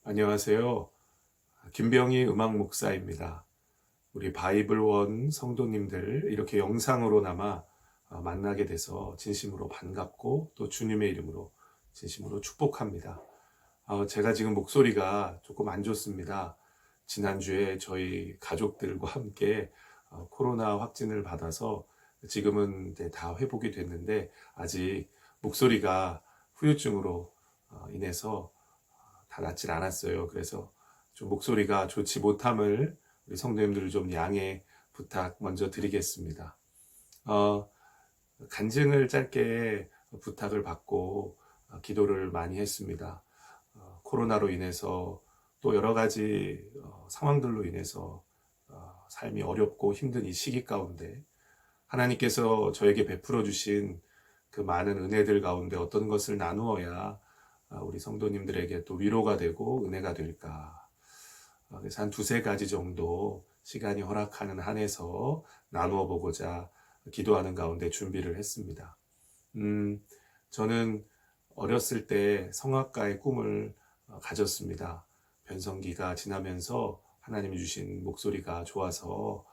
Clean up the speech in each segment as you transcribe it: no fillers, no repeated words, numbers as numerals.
안녕하세요. 김병희 음악 목사입니다. 우리 바이블원 성도님들 이렇게 영상으로나마 만나게 돼서 진심으로 반갑고 또 주님의 이름으로 진심으로 축복합니다. 제가 지금 목소리가 조금 안 좋습니다. 지난주에 저희 가족들과 함께 코로나 확진을 받아서 지금은 이제 다 회복이 됐는데 아직 목소리가 후유증으로 인해서 다 낫질 않았어요. 그래서 좀 목소리가 좋지 못함을 우리 성도님들 좀 양해 부탁 먼저 드리겠습니다. 어, 간증을 짧게 부탁을 받고 기도를 많이 했습니다. 코로나로 인해서 또 여러 가지 상황들로 인해서 삶이 어렵고 힘든 이 시기 가운데 하나님께서 저에게 베풀어 주신 그 많은 은혜들 가운데 어떤 것을 나누어야 우리 성도님들에게 또 위로가 되고 은혜가 될까. 그래서 한 두세 가지 정도 시간이 허락하는 한에서 나누어 보고자 기도하는 가운데 준비를 했습니다. 저는 어렸을 때 성악가의 꿈을 가졌습니다. 변성기가 지나면서 하나님이 주신 목소리가 좋아서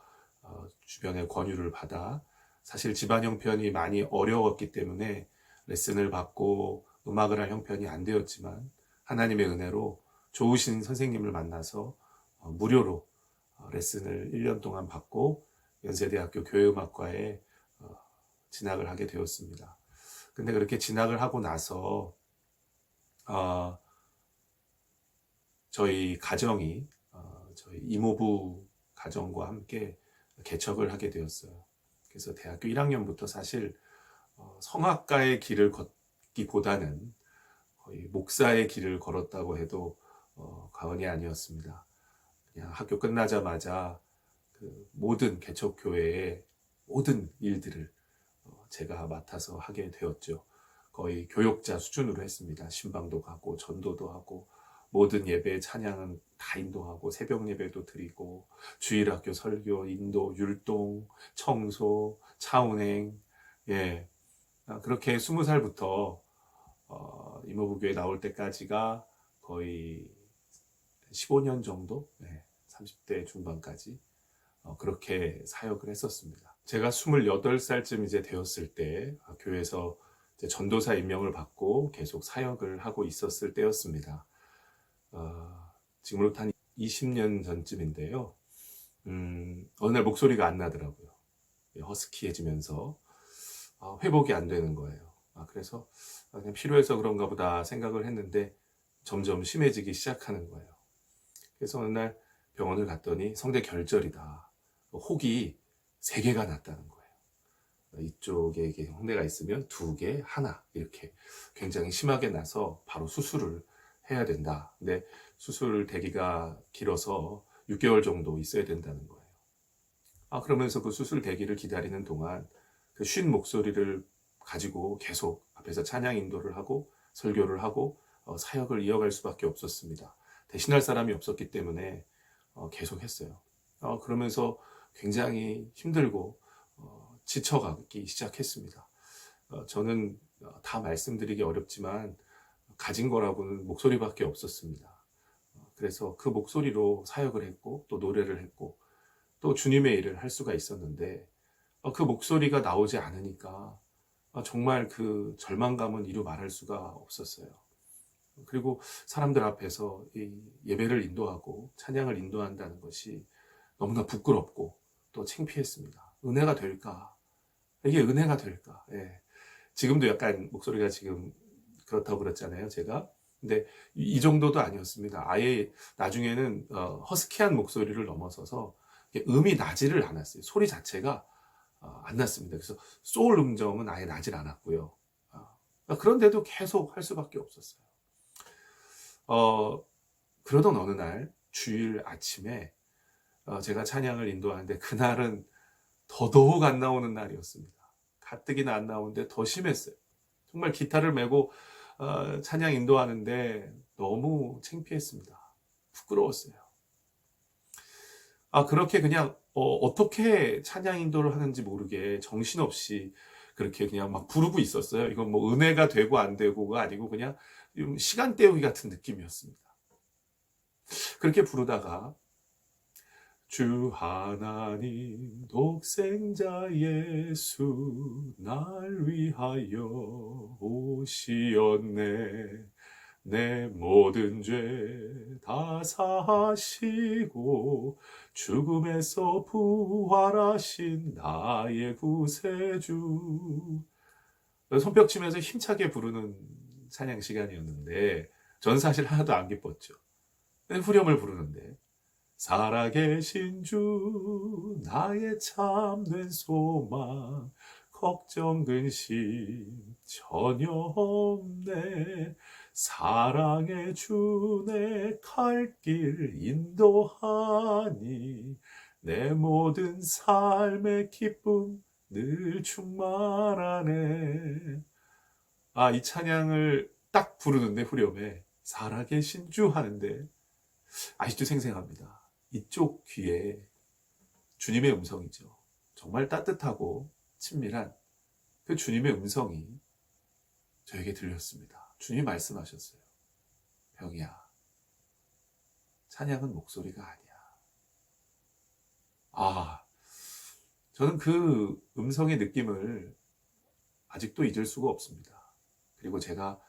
주변의 권유를 받아 사실 집안 형편이 많이 어려웠기 때문에 레슨을 받고 음악을 할 형편이 안 되었지만 하나님의 은혜로 좋으신 선생님을 만나서 무료로 레슨을 1년 동안 받고 연세대학교 교회음악과에 진학을 하게 되었습니다. 근데 그렇게 진학을 하고 나서 저희 가정이 저희 이모부 가정과 함께 개척을 하게 되었어요. 그래서 대학교 1학년부터 사실 성악가의 길을 걷기보다는 거의 목사의 길을 걸었다고 해도 과언이 아니었습니다. 그냥 학교 끝나자마자 그 모든 개척교회의 모든 일들을 제가 맡아서 하게 되었죠. 거의 교역자 수준으로 했습니다. 신방도 가고 전도도 하고 모든 예배 찬양은 다 인도하고 새벽 예배도 드리고 주일학교 설교, 인도, 율동, 청소, 차운행, 예, 그렇게 20살부터 이모부교회 나올 때까지가 거의 15년 정도, 30대 중반까지 그렇게 사역을 했었습니다. 제가 28살쯤 이제 되었을 때 교회에서 이제 전도사 임명을 받고 계속 사역을 하고 있었을 때였습니다. 지금으로부터 한 20년 전쯤인데요. 어느 날 목소리가 안 나더라고요. 허스키해지면서 회복이 안 되는 거예요. 그래서 그냥 필요해서 그런가 보다 생각을 했는데 점점 심해지기 시작하는 거예요. 그래서 어느 날 병원을 갔더니 성대 결절이다. 혹이 3개가 났다는 거예요. 이쪽에 이게 홍대가 있으면 2개, 하나 이렇게 굉장히 심하게 나서 바로 수술을 해야 된다. 근데 수술 대기가 길어서 6개월 정도 있어야 된다는 거예요. 그러면서 그 수술 대기를 기다리는 동안 그 쉰 목소리를 가지고 계속 앞에서 찬양 인도를 하고 설교를 하고 사역을 이어갈 수밖에 없었습니다. 대신할 사람이 없었기 때문에 계속 했어요. 그러면서 굉장히 힘들고 지쳐가기 시작했습니다. 저는 다 말씀드리기 어렵지만 가진 거라고는 목소리밖에 없었습니다. 그래서 그 목소리로 사역을 했고 또 노래를 했고 또 주님의 일을 할 수가 있었는데 그 목소리가 나오지 않으니까 정말 그 절망감은 이루 말할 수가 없었어요. 그리고 사람들 앞에서 이 예배를 인도하고 찬양을 인도한다는 것이 너무나 부끄럽고 또 창피했습니다. 은혜가 될까? 이게 은혜가 될까? 예. 지금도 약간 목소리가 지금 그렇다고 그랬잖아요, 제가. 근데 이 정도도 아니었습니다. 아예 나중에는 허스키한 목소리를 넘어서서 음이 나지를 않았어요. 소리 자체가 안 났습니다. 그래서 소울 음정은 아예 나질 않았고요. 그런데도 계속 할 수밖에 없었어요. 그러던 어느 날 주일 아침에 제가 찬양을 인도하는데 그날은 더더욱 안 나오는 날이었습니다. 가뜩이나 안 나오는데 더 심했어요. 정말 기타를 메고 찬양 인도하는데 너무 창피했습니다. 부끄러웠어요. 그렇게 그냥 어떻게 찬양 인도를 하는지 모르게 정신없이 그렇게 그냥 막 부르고 있었어요. 이건 뭐 은혜가 되고 안 되고가 아니고 그냥 시간 때우기 같은 느낌이었습니다. 그렇게 부르다가 주 하나님 독생자 예수 날 위하여 오시었네. 내 모든 죄 다 사하시고 죽음에서 부활하신 나의 구세주. 손뼉치면서 힘차게 부르는 찬양 시간이었는데 전 사실 하나도 안 기뻤죠. 후렴을 부르는데 살아계신 주 나의 참된 소망 걱정 근심 전혀 없네. 사랑의 주 내 갈 길 인도하니 내 모든 삶의 기쁨 늘 충만하네. 이 찬양을 딱 부르는데 후렴에 살아계신 주 하는데 아직도 생생합니다. 이쪽 귀에 주님의 음성이죠. 정말 따뜻하고 친밀한 그 주님의 음성이 저에게 들렸습니다. 주님 말씀하셨어요. 병이야, 찬양은 목소리가 아니야. 저는 그 음성의 느낌을 아직도 잊을 수가 없습니다. 그리고 제가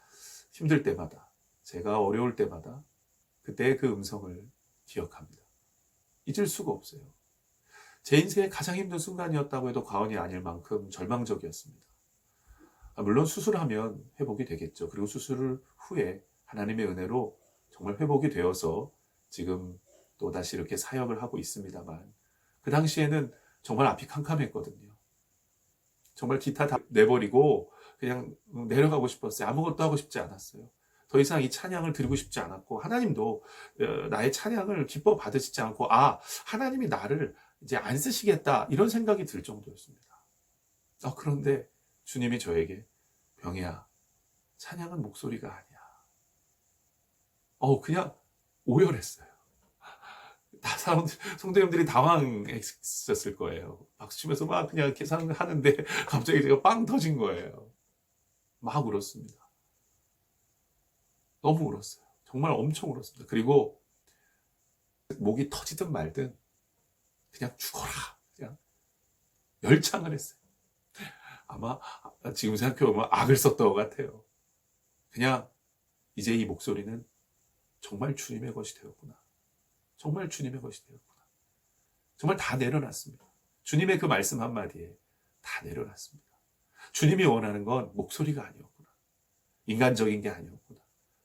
힘들 때마다, 제가 어려울 때마다 그때의 그 음성을 기억합니다. 잊을 수가 없어요. 제 인생의 가장 힘든 순간이었다고 해도 과언이 아닐 만큼 절망적이었습니다. 물론 수술하면 회복이 되겠죠. 그리고 수술 후에 하나님의 은혜로 정말 회복이 되어서 지금 또다시 이렇게 사역을 하고 있습니다만 그 당시에는 정말 앞이 캄캄했거든요. 정말 기타 다 내버리고 그냥 내려가고 싶었어요. 아무것도 하고 싶지 않았어요. 더 이상 이 찬양을 드리고 싶지 않았고 하나님도 나의 찬양을 기뻐 받으시지 않고 하나님이 나를 이제 안 쓰시겠다 이런 생각이 들 정도였습니다. 그런데 주님이 저에게 병이야, 찬양은 목소리가 아니야. 그냥 오열했어요. 다 성도님들이 당황했었을 거예요. 박수치면서 막 그냥 계산하는데 갑자기 제가 빵 터진 거예요. 막 울었습니다. 너무 울었어요. 정말 엄청 울었습니다. 그리고 목이 터지든 말든 그냥 죽어라. 그냥 열창을 했어요. 아마 지금 생각해보면 악을 썼던 것 같아요. 그냥 이제 이 목소리는 정말 주님의 것이 되었구나. 정말 주님의 것이 되었구나. 정말 다 내려놨습니다. 주님의 그 말씀 한마디에 다 내려놨습니다. 주님이 원하는 건 목소리가 아니었구나. 인간적인 게 아니었구나.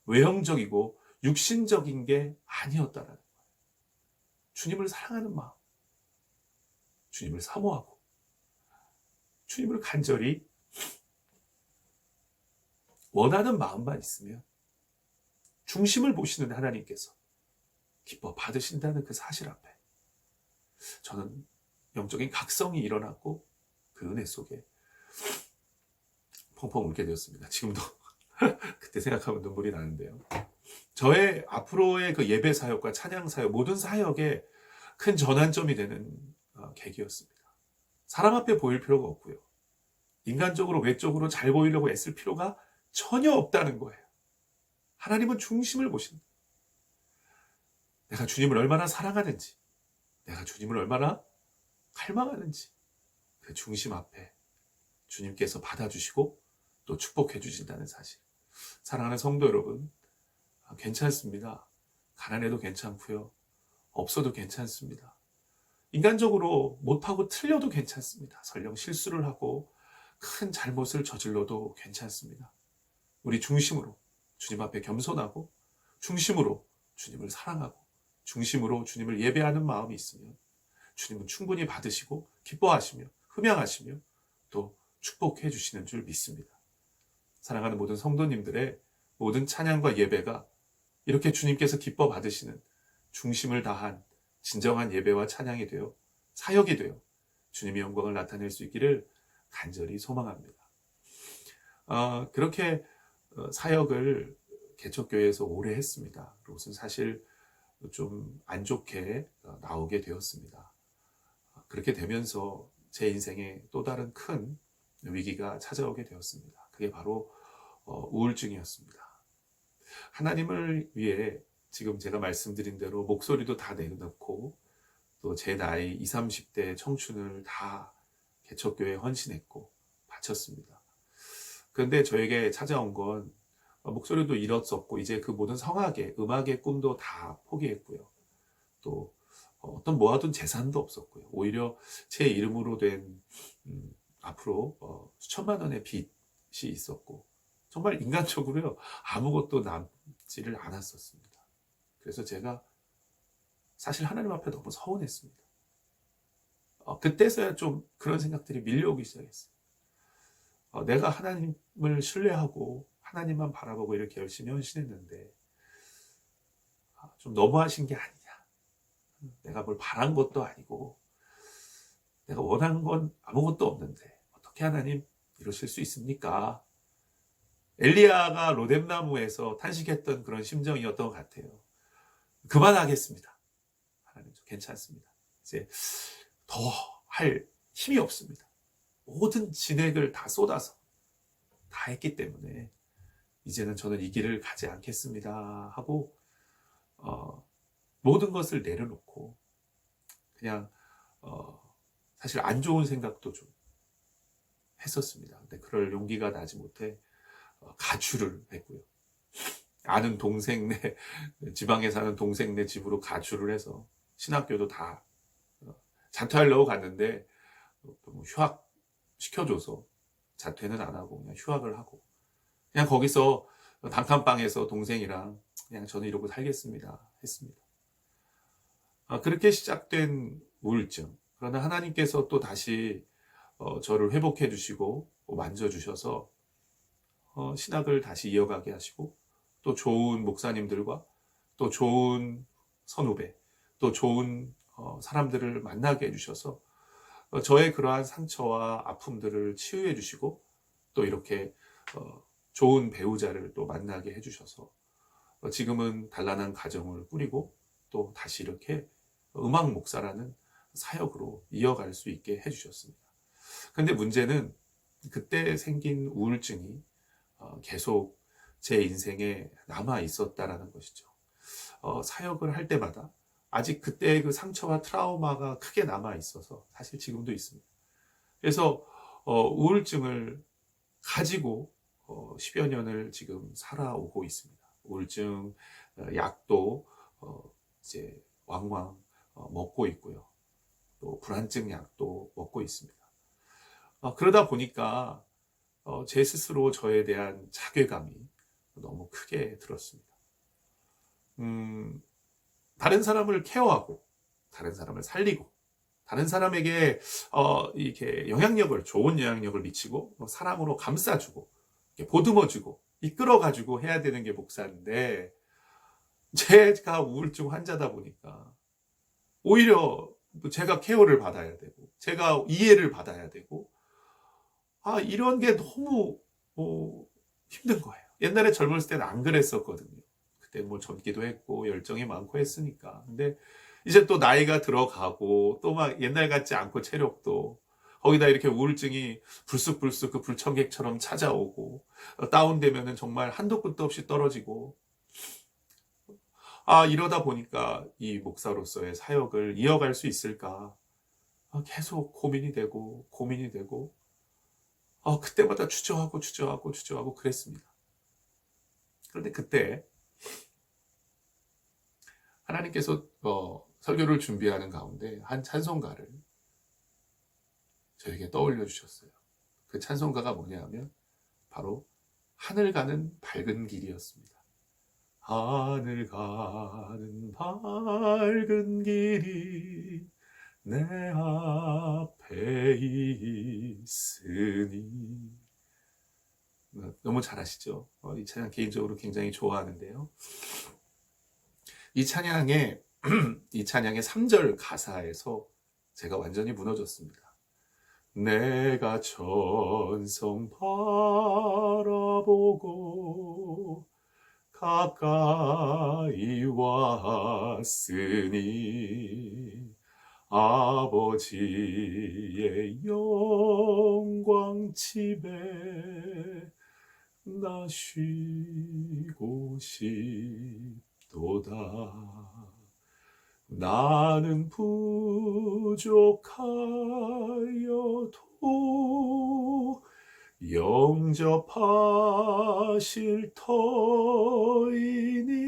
외형적이고 육신적인 게 아니었다라는 거예요. 주님을 사랑하는 마음, 주님을 사모하고 주님을 간절히 원하는 마음만 있으면 중심을 보시는 하나님께서 기뻐 받으신다는 그 사실 앞에 저는 영적인 각성이 일어났고 그 은혜 속에 펑펑 울게 되었습니다. 지금도 그때 생각하면 눈물이 나는데요. 저의 앞으로의 그 예배 사역과 찬양 사역, 모든 사역에 큰 전환점이 되는 계기였습니다. 사람 앞에 보일 필요가 없고요. 인간적으로 외적으로 잘 보이려고 애쓸 필요가 전혀 없다는 거예요. 하나님은 중심을 보신다. 내가 주님을 얼마나 사랑하는지, 내가 주님을 얼마나 갈망하는지 그 중심 앞에 주님께서 받아주시고 또 축복해 주신다는 사실. 사랑하는 성도 여러분, 괜찮습니다. 가난해도 괜찮고요. 없어도 괜찮습니다. 인간적으로 못하고 틀려도 괜찮습니다. 설령 실수를 하고 큰 잘못을 저질러도 괜찮습니다. 우리 중심으로 주님 앞에 겸손하고 중심으로 주님을 사랑하고 중심으로 주님을 예배하는 마음이 있으면 주님은 충분히 받으시고 기뻐하시며 흠양하시며 또 축복해 주시는 줄 믿습니다. 사랑하는 모든 성도님들의 모든 찬양과 예배가 이렇게 주님께서 기뻐 받으시는 중심을 다한 진정한 예배와 찬양이 되어 사역이 되어 주님의 영광을 나타낼 수 있기를 간절히 소망합니다. 그렇게 사역을 개척교회에서 오래 했습니다. 그것은 사실 좀 안 좋게 나오게 되었습니다. 그렇게 되면서 제 인생에 또 다른 큰 위기가 찾아오게 되었습니다. 그게 바로 우울증이었습니다. 하나님을 위해 지금 제가 말씀드린 대로 목소리도 다 내놓고 또 제 나이 20, 30대 청춘을 다 개척교회에 헌신했고 바쳤습니다. 그런데 저에게 찾아온 건 목소리도 잃었었고 이제 그 모든 성악의 음악의 꿈도 다 포기했고요. 또 어떤 모아둔 재산도 없었고요. 오히려 제 이름으로 된 앞으로 수천만 원의 빚이 있었고 정말 인간적으로요 아무것도 남지를 않았었습니다. 그래서 제가 사실 하나님 앞에 너무 서운했습니다. 그때서야 좀 그런 생각들이 밀려오기 시작했어요. 내가 하나님을 신뢰하고 하나님만 바라보고 이렇게 열심히 헌신했는데 좀 너무하신 게 아니냐. 내가 뭘 바란 것도 아니고 내가 원한 건 아무것도 없는데 어떻게 하나님 이러실 수 있습니까? 엘리야가 로뎀나무에서 탄식했던 그런 심정이었던 것 같아요. 그만하겠습니다. 하나님 괜찮습니다. 이제 더 할 힘이 없습니다. 모든 진액을 다 쏟아서 다 했기 때문에 이제는 저는 이 길을 가지 않겠습니다 하고 모든 것을 내려놓고 그냥 사실 안 좋은 생각도 좀 했었습니다. 근데 그럴 용기가 나지 못해 가출을 했고요. 아는 동생네 지방에 사는 동생네 집으로 가출을 해서 신학교도 다 자퇴하려고 갔는데 뭐 휴학 시켜줘서 자퇴는 안 하고 그냥 휴학을 하고 그냥 거기서 단칸방에서 동생이랑 그냥 저는 이러고 살겠습니다 했습니다. 그렇게 시작된 우울증. 그러나 하나님께서 또 다시 저를 회복해 주시고 만져주셔서 신학을 다시 이어가게 하시고 또 좋은 목사님들과 또 좋은 선후배 또 좋은 사람들을 만나게 해주셔서 저의 그러한 상처와 아픔들을 치유해 주시고 또 이렇게 좋은 배우자를 또 만나게 해주셔서 지금은 단란한 가정을 꾸리고 또 다시 이렇게 음악 목사라는 사역으로 이어갈 수 있게 해주셨습니다. 근데 문제는 그때 생긴 우울증이 계속 제 인생에 남아 있었다라는 것이죠. 사역을 할 때마다 아직 그때의 그 상처와 트라우마가 크게 남아 있어서 사실 지금도 있습니다. 그래서 우울증을 가지고 10여 년을 지금 살아오고 있습니다. 우울증 약도 이제 왕왕 먹고 있고요. 또 불안증 약도 먹고 있습니다. 그러다 보니까 제 스스로 저에 대한 자괴감이 너무 크게 들었습니다. 다른 사람을 케어하고 다른 사람을 살리고 다른 사람에게 이렇게 좋은 영향력을 미치고 사랑으로 감싸주고 보듬어주고 이끌어가지고 해야 되는 게 목사인데 제가 우울증 환자다 보니까 오히려 제가 케어를 받아야 되고 제가 이해를 받아야 되고 이런 게 너무 힘든 거예요. 옛날에 젊었을 때는 안 그랬었거든요. 그때 뭐 젊기도 했고 열정이 많고 했으니까. 근데 이제 또 나이가 들어가고 또 막 옛날 같지 않고 체력도 거기다 이렇게 우울증이 불쑥불쑥 그 불청객처럼 찾아오고 다운되면은 정말 한도 끝도 없이 떨어지고 이러다 보니까 이 목사로서의 사역을 이어갈 수 있을까 계속 고민이 되고 그때마다 주저하고 그랬습니다. 그런데 그때 하나님께서 설교를 준비하는 가운데 한 찬송가를 저에게 떠올려 주셨어요. 그 찬송가가 뭐냐면 바로 하늘 가는 밝은 길이었습니다. 하늘 가는 밝은 길이 내 앞에 있으니. 너무 잘 아시죠? 이 찬양 개인적으로 굉장히 좋아하는데요. 이 찬양의 3절 가사에서 제가 완전히 무너졌습니다. 내가 천성 바라보고 가까이 왔으니 아버지의 영광 집에 나 쉬고 싶다. 나는 부족하여도 영접하실 터이니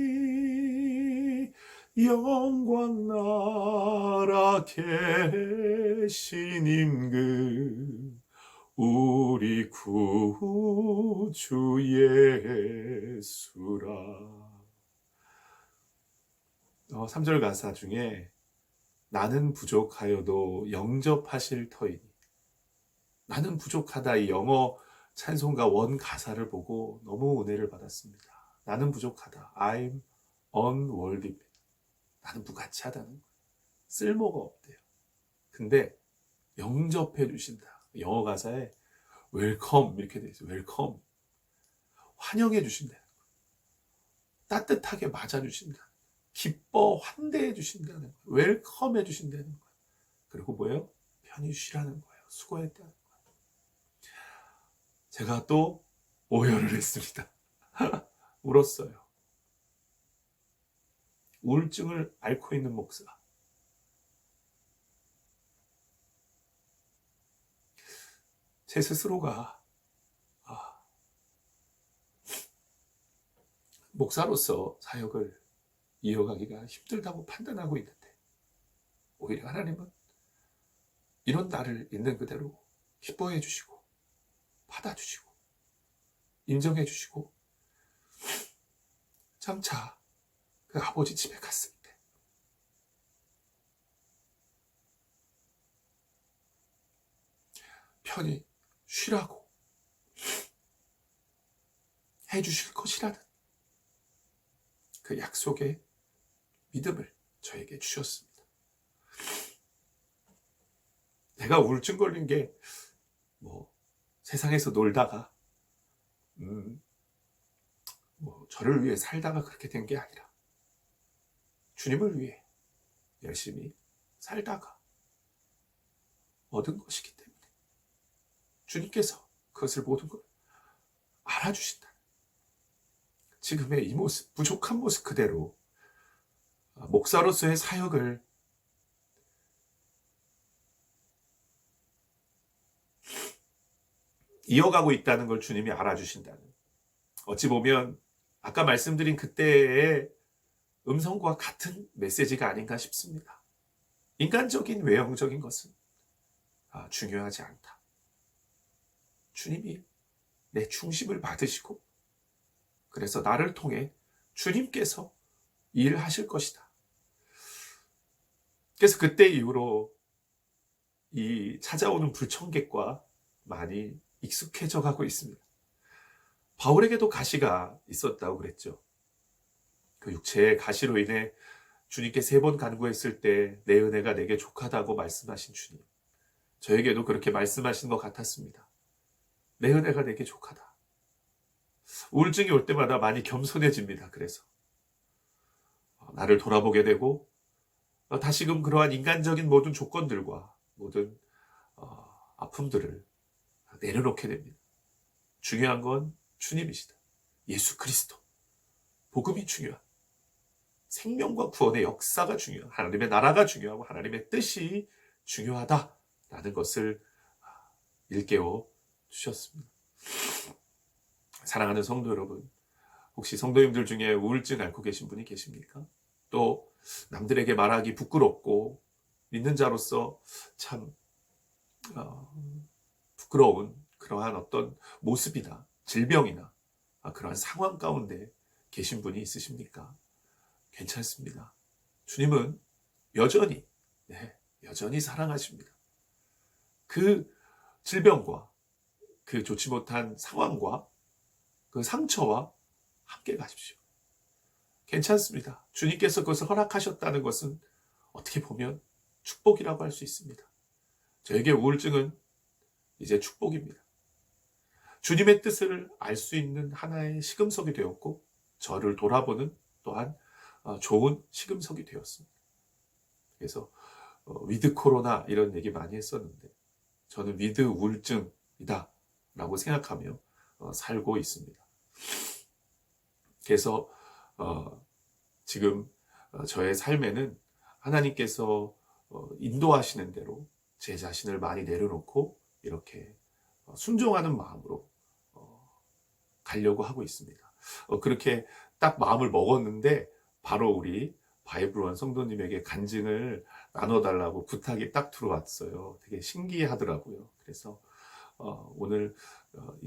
영광 나라 계신 임금 우리 구주 예수라. 3절 가사 중에 나는 부족하여도 영접하실 터이니, 나는 부족하다, 이 영어 찬송가 원 가사를 보고 너무 은혜를 받았습니다. 나는 부족하다. I'm unworthy. 나는 무가치하다는 거예요. 쓸모가 없대요. 근데 영접해 주신다. 영어 가사에 웰컴 이렇게 되어 있어요. 웰컴. 환영해 주신다. 따뜻하게 맞아 주신다. 기뻐 환대해 주신다는 거예요. 웰컴해 주신다는 거예요. 그리고 뭐예요? 편히 쉬라는 거예요. 수고했다는 거예요. 제가 또 오열을 했습니다. 울었어요. 우울증을 앓고 있는 목사. 제 스스로가 목사로서 사역을 이어가기가 힘들다고 판단하고 있는데, 오히려 하나님은 이런 나를 있는 그대로 기뻐해 주시고 받아주시고 인정해 주시고, 장차 그 아버지 집에 갔을 때 편히 쉬라고 해주실 것이라는 그 약속의 믿음을 저에게 주셨습니다. 내가 우울증 걸린 게 세상에서 놀다가 저를 위해 살다가 그렇게 된 게 아니라 주님을 위해 열심히 살다가 얻은 것이기 때문에 주님께서 그것을 모든 걸 알아주신다. 지금의 이 모습, 부족한 모습 그대로 목사로서의 사역을 이어가고 있다는 걸 주님이 알아주신다는, 어찌 보면 아까 말씀드린 그때의 음성과 같은 메시지가 아닌가 싶습니다. 인간적인 외형적인 것은 중요하지 않다. 주님이 내 중심을 받으시고 그래서 나를 통해 주님께서 일하실 것이다. 그래서 그때 이후로 이 찾아오는 불청객과 많이 익숙해져 가고 있습니다. 바울에게도 가시가 있었다고 그랬죠. 그 육체의 가시로 인해 주님께 3번 간구했을 때 내 은혜가 내게 족하다고 말씀하신 주님, 저에게도 그렇게 말씀하신 것 같았습니다. 내 은혜가 내게 족하다. 우울증이 올 때마다 많이 겸손해집니다. 그래서 나를 돌아보게 되고 다시금 그러한 인간적인 모든 조건들과 모든 아픔들을 내려놓게 됩니다. 중요한 건 주님이시다. 예수 그리스도. 복음이 중요한, 생명과 구원의 역사가 중요한, 하나님의 나라가 중요하고 하나님의 뜻이 중요하다라는 것을 일깨워 주셨습니다. 사랑하는 성도 여러분, 혹시 성도님들 중에 우울증 앓고 계신 분이 계십니까? 또 남들에게 말하기 부끄럽고 믿는 자로서 참 부끄러운 그러한 어떤 모습이나 질병이나 그러한 상황 가운데 계신 분이 있으십니까? 괜찮습니다. 주님은 여전히 사랑하십니다. 그 질병과 그 좋지 못한 상황과 그 상처와 함께 가십시오. 괜찮습니다. 주님께서 그것을 허락하셨다는 것은 어떻게 보면 축복이라고 할 수 있습니다. 저에게 우울증은 이제 축복입니다. 주님의 뜻을 알 수 있는 하나의 시금석이 되었고, 저를 돌아보는 또한 좋은 시금석이 되었습니다. 그래서 위드 코로나 이런 얘기 많이 했었는데, 저는 위드 우울증이다 라고 생각하며 살고 있습니다. 그래서 지금 저의 삶에는 하나님께서 인도하시는 대로 제 자신을 많이 내려놓고 이렇게 순종하는 마음으로 가려고 하고 있습니다. 그렇게 딱 마음을 먹었는데 바로 우리 바이블원 성도님에게 간증을 나눠달라고 부탁이 딱 들어왔어요. 되게 신기하더라고요. 그래서 오늘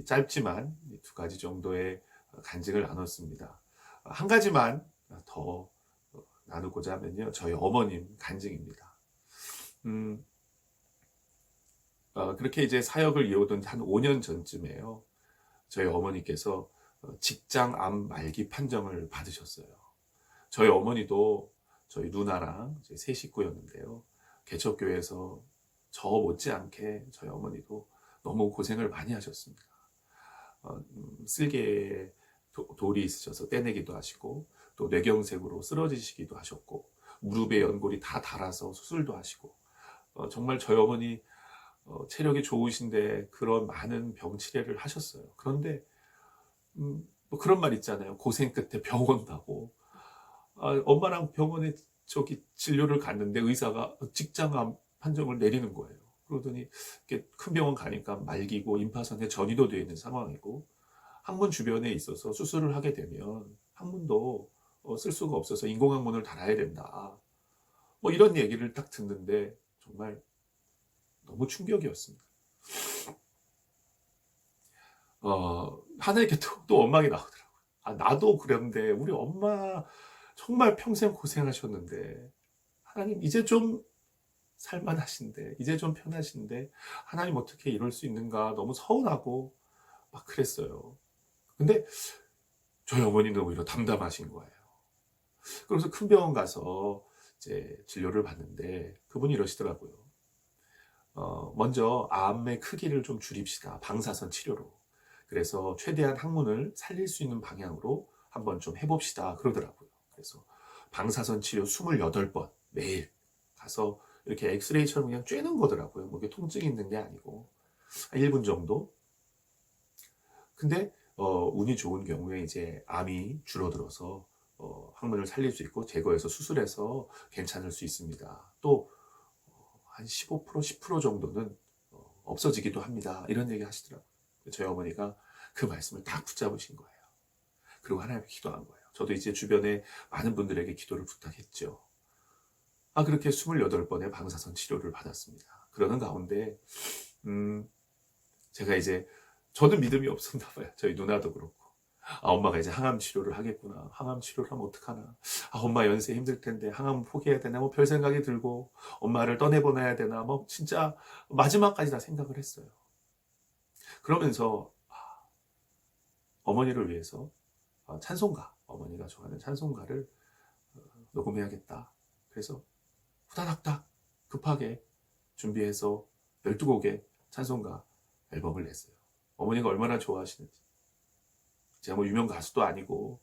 짧지만 두 가지 정도의 간증을 나눴습니다. 한 가지만 더 나누고자 하면요, 저희 어머님 간증입니다. 그렇게 이제 사역을 이어오던 한 5년 전쯤에요, 저희 어머니께서 직장 암 말기 판정을 받으셨어요. 저희 어머니도 저희 누나랑 제 세 식구였는데요, 개척교회에서 저 못지않게 저희 어머니도 너무 고생을 많이 하셨습니다. 쓸개에 돌이 있으셔서 떼내기도 하시고, 또 뇌경색으로 쓰러지시기도 하셨고, 무릎에 연골이 다 닳아서 수술도 하시고, 정말 저희 어머니 체력이 좋으신데 그런 많은 병 치료를 하셨어요. 그런데 뭐 그런 말 있잖아요. 고생 끝에 병 온다고. 엄마랑 병원에 진료를 갔는데 의사가 직장암 판정을 내리는 거예요. 그러더니 이렇게 큰 병원 가니까 말기고 임파선에 전이도 되어 있는 상황이고, 항문 주변에 있어서 수술을 하게 되면 항문도 쓸 수가 없어서 인공항문을 달아야 된다. 뭐 이런 얘기를 딱 듣는데 정말 너무 충격이었습니다. 하나님께 또 원망이 나오더라고요. 나도 그런데 우리 엄마 정말 평생 고생하셨는데 하나님 이제 좀 살만하신데, 이제 좀 편하신데 하나님 어떻게 이럴 수 있는가, 너무 서운하고 막 그랬어요. 근데 저희 어머니는 오히려 담담하신 거예요. 그래서 큰 병원 가서 이제 진료를 받는데 그분이 이러시더라고요. 먼저 암의 크기를 좀 줄입시다, 방사선 치료로. 그래서 최대한 항문을 살릴 수 있는 방향으로 한번 좀 해봅시다 그러더라고요. 그래서 방사선 치료 28번 매일 가서 이렇게 엑스레이처럼 그냥 쬐는 거더라고요. 뭐 이게 통증이 있는 게 아니고 1분 정도. 근데 운이 좋은 경우에 이제 암이 줄어들어서 항문을 살릴 수 있고 제거해서 수술해서 괜찮을 수 있습니다. 또 한 15%, 10% 정도는 없어지기도 합니다. 이런 얘기 하시더라고요. 저희 어머니가 그 말씀을 딱 붙잡으신 거예요. 그리고 하나님께 기도한 거예요. 저도 이제 주변에 많은 분들에게 기도를 부탁했죠. 그렇게 28번의 방사선 치료를 받았습니다. 그러는 가운데 제가 이제, 저는 믿음이 없었나 봐요. 저희 누나도 그렇고. 엄마가 이제 항암 치료를 하겠구나. 항암 치료를 하면 어떡하나. 엄마 연세 힘들 텐데 항암 포기해야 되나. 뭐 별 생각이 들고, 엄마를 떠내보내야 되나. 뭐 진짜 마지막까지 다 생각을 했어요. 그러면서 어머니를 위해서 찬송가, 어머니가 좋아하는 찬송가를 녹음해야겠다. 그래서 후다닥닥 급하게 준비해서 12곡의 찬송가 앨범을 냈어요. 어머니가 얼마나 좋아하시는지. 제가 뭐 유명 가수도 아니고,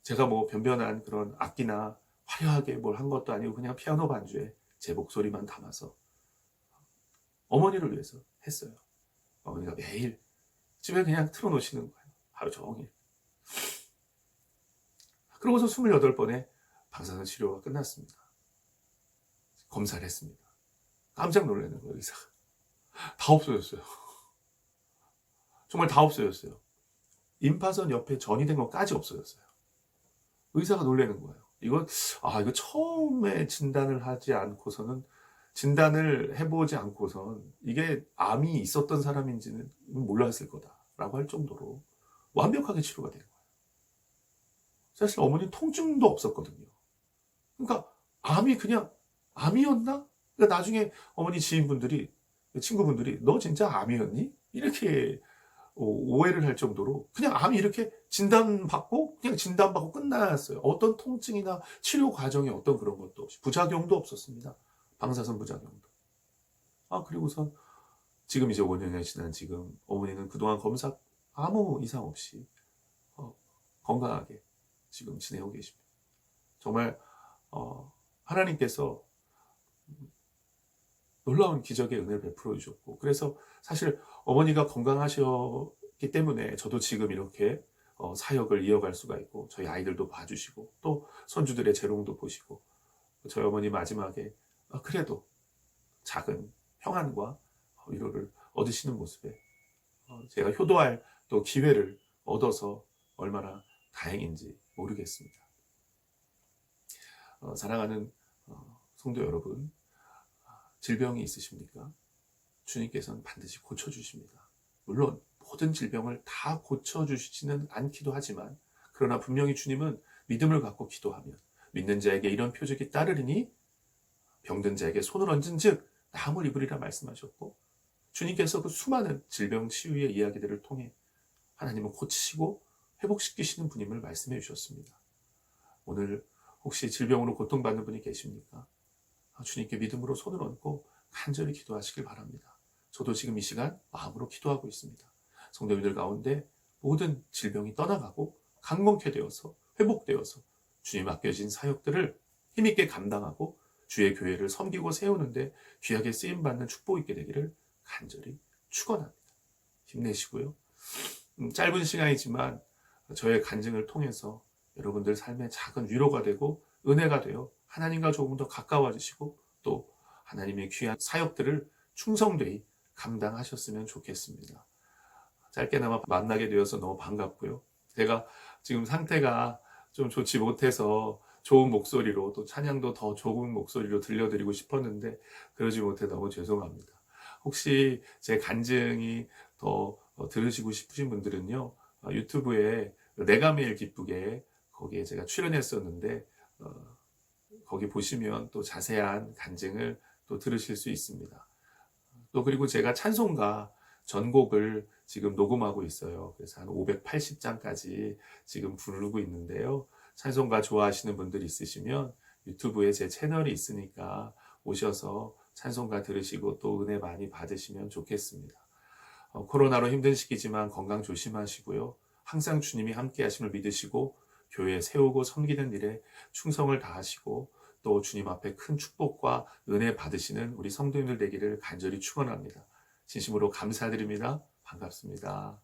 제가 뭐 변변한 그런 악기나 화려하게 뭘 한 것도 아니고, 그냥 피아노 반주에 제 목소리만 담아서 어머니를 위해서 했어요. 어머니가 매일 집에 그냥 틀어놓으시는 거예요. 하루 종일. 그러고서 28번의 방사선 치료가 끝났습니다. 검사를 했습니다. 깜짝 놀라는 거예요, 의사가. 다 없어졌어요. 정말 다 없어졌어요. 임파선 옆에 전이 된 것까지 없어졌어요. 의사가 놀라는 거예요. 이거 처음에 진단을 하지 않고서는, 진단을 해보지 않고선 이게 암이 있었던 사람인지는 몰랐을 거다라고 할 정도로 완벽하게 치료가 된 거예요. 사실 어머니 통증도 없었거든요. 그러니까 암이 그냥 암이었나? 그러니까 나중에 어머니 지인분들이, 친구분들이 너 진짜 암이었니? 이렇게 오해를 할 정도로 그냥 암이 이렇게 진단받고 끝났어요. 어떤 통증이나 치료 과정에 어떤 그런 것도 없이, 부작용도 없었습니다. 방사선 부작용도. 그리고선 지금 이제 5년이 지난 지금 어머니는 그동안 검사 아무 이상 없이 건강하게 지금 지내고 계십니다. 정말 하나님께서 놀라운 기적의 은혜를 베풀어 주셨고, 그래서 사실 어머니가 건강하셨기 때문에 저도 지금 이렇게 사역을 이어갈 수가 있고 저희 아이들도 봐주시고 또 손주들의 재롱도 보시고 저희 어머니 마지막에 그래도 작은 평안과 위로를 얻으시는 모습에 제가 효도할 또 기회를 얻어서 얼마나 다행인지 모르겠습니다. 사랑하는 성도 여러분, 질병이 있으십니까? 주님께서는 반드시 고쳐주십니다. 물론 모든 질병을 다 고쳐주시지는 않기도 하지만 그러나 분명히 주님은 믿음을 갖고 기도하면 믿는 자에게 이런 표적이 따르리니 병든 자에게 손을 얹은 즉 나음을 입으리라 말씀하셨고 주님께서 그 수많은 질병 치유의 이야기들을 통해 하나님은 고치시고 회복시키시는 분임을 말씀해 주셨습니다. 오늘 혹시 질병으로 고통받는 분이 계십니까? 주님께 믿음으로 손을 얹고 간절히 기도하시길 바랍니다. 저도 지금 이 시간 마음으로 기도하고 있습니다. 성도님들 가운데 모든 질병이 떠나가고 강건케 되어서 회복되어서 주님 맡겨진 사역들을 힘있게 감당하고 주의 교회를 섬기고 세우는데 귀하게 쓰임받는 축복이 있게 되기를 간절히 축원합니다. 힘내시고요. 짧은 시간이지만 저의 간증을 통해서 여러분들 삶에 작은 위로가 되고 은혜가 되어 하나님과 조금 더 가까워지시고 또 하나님의 귀한 사역들을 충성되이 감당하셨으면 좋겠습니다. 짧게나마 만나게 되어서 너무 반갑고요. 제가 지금 상태가 좀 좋지 못해서 좋은 목소리로 또 찬양도 더 좋은 목소리로 들려드리고 싶었는데 그러지 못해 너무 죄송합니다. 혹시 제 간증이 더 들으시고 싶으신 분들은요, 유튜브에 내가 매일 기쁘게 거기에 제가 출연했었는데 거기 보시면 또 자세한 간증을 또 들으실 수 있습니다. 또 그리고 제가 찬송가 전곡을 지금 녹음하고 있어요. 그래서 한 580장까지 지금 부르고 있는데요. 찬송가 좋아하시는 분들 있으시면 유튜브에 제 채널이 있으니까 오셔서 찬송가 들으시고 또 은혜 많이 받으시면 좋겠습니다. 코로나로 힘든 시기지만 건강 조심하시고요. 항상 주님이 함께 하심을 믿으시고 교회 세우고 섬기는 일에 충성을 다하시고 또 주님 앞에 큰 축복과 은혜 받으시는 우리 성도님들 되기를 간절히 축원합니다. 진심으로 감사드립니다. 반갑습니다.